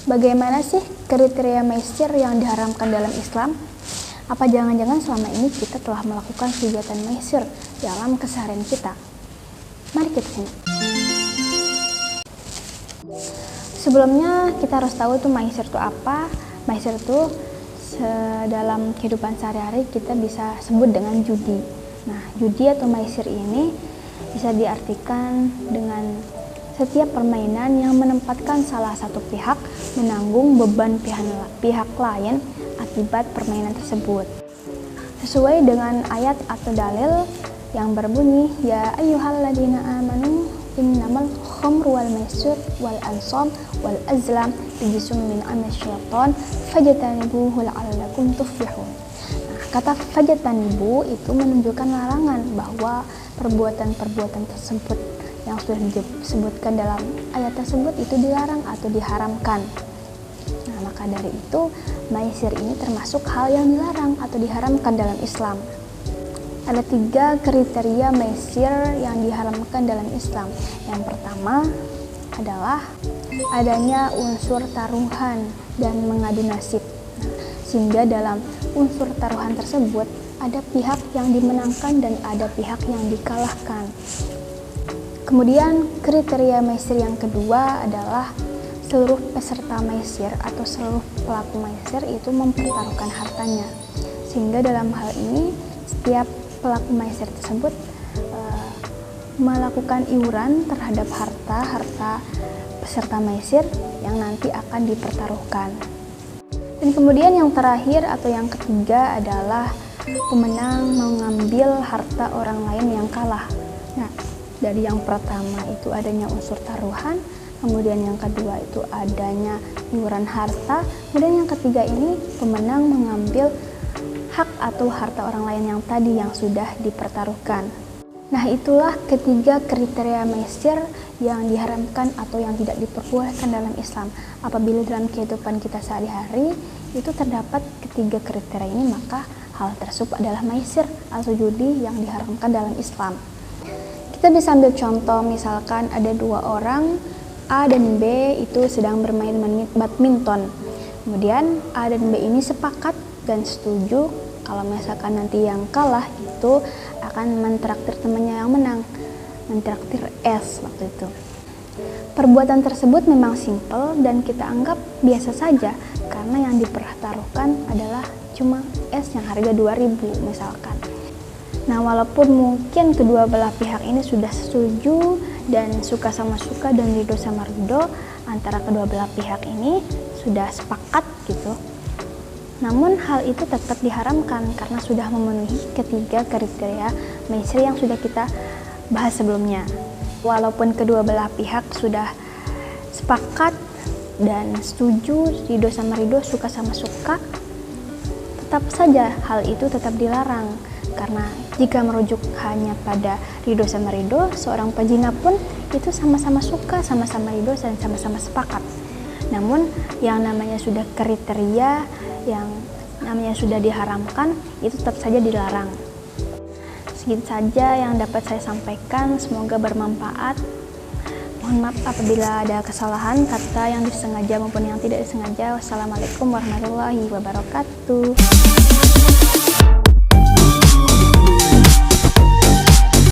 Bagaimana sih kriteria maisir yang diharamkan dalam Islam? Apa jangan-jangan selama ini kita telah melakukan kegiatan maisir dalam keseharian kita? Mari kita simak. Sebelumnya kita harus tahu itu maisir itu apa. Maisir itu dalam kehidupan sehari-hari kita bisa sebut dengan judi. Nah, judi atau maisir ini bisa diartikan dengan setiap permainan yang menempatkan salah satu pihak menanggung beban pihak lain akibat permainan tersebut. Sesuai dengan ayat atau dalil yang berbunyi, Ya ayyuhalladzina amanu innamal khamru wal maisir wal ansab wal azlam rijsun min amali syaitan fajtanibuhu la'allakum tuflihun. Nah, kata fajtanibu itu menunjukkan larangan bahwa perbuatan-perbuatan tersebut yang sudah disebutkan dalam ayat tersebut itu dilarang atau diharamkan. Nah, maka dari itu maisir ini termasuk hal yang dilarang atau diharamkan dalam Islam. Ada 3 kriteria maisir yang diharamkan dalam Islam. Yang pertama adalah adanya unsur taruhan dan mengadu nasib. Sehingga dalam unsur taruhan tersebut ada pihak yang dimenangkan dan ada pihak yang dikalahkan. Kemudian kriteria maisir yang kedua adalah seluruh peserta maisir atau seluruh pelaku maisir itu mempertaruhkan hartanya. Sehingga dalam hal ini setiap pelaku maisir tersebut melakukan iuran terhadap harta peserta maisir yang nanti akan dipertaruhkan. Dan kemudian yang terakhir atau yang ketiga adalah pemenang mengambil harta orang lain yang kalah. Nah, dari yang pertama itu adanya unsur taruhan, kemudian yang kedua itu adanya iuran harta, kemudian yang ketiga ini pemenang mengambil hak atau harta orang lain yang tadi yang sudah dipertaruhkan. Nah, itulah ketiga kriteria maisir yang diharamkan atau yang tidak diperbolehkan dalam Islam. Apabila dalam kehidupan kita sehari-hari itu terdapat ketiga kriteria ini, maka hal tersebut adalah maisir atau judi yang diharamkan dalam Islam. Kita bisa ambil contoh, misalkan ada 2 orang, A dan B itu sedang bermain badminton. Kemudian A dan B ini sepakat dan setuju kalau misalkan nanti yang kalah itu akan mentraktir temannya yang menang, mentraktir es waktu itu. Perbuatan tersebut memang simpel dan kita anggap biasa saja karena yang dipertaruhkan adalah cuma es yang harga 2.000 misalkan. Nah, walaupun mungkin kedua belah pihak ini sudah setuju dan suka sama suka dan ridho sama ridho, antara kedua belah pihak ini sudah sepakat gitu. Namun hal itu tetap diharamkan karena sudah memenuhi ketiga kriteria maisir yang sudah kita bahas sebelumnya. Walaupun kedua belah pihak sudah sepakat dan setuju, ridho sama ridho, suka sama suka, tetap saja hal itu tetap dilarang. Karena jika merujuk hanya pada ridho sama ridho, seorang pezina pun itu sama-sama suka, sama-sama ridho, dan sama-sama sepakat. Namun yang namanya sudah kriteria, yang namanya sudah diharamkan, itu tetap saja dilarang. Segitu saja yang dapat saya sampaikan, semoga bermanfaat. Mohon maaf apabila ada kesalahan kata yang disengaja maupun yang tidak disengaja. Wassalamualaikum warahmatullahi wabarakatuh.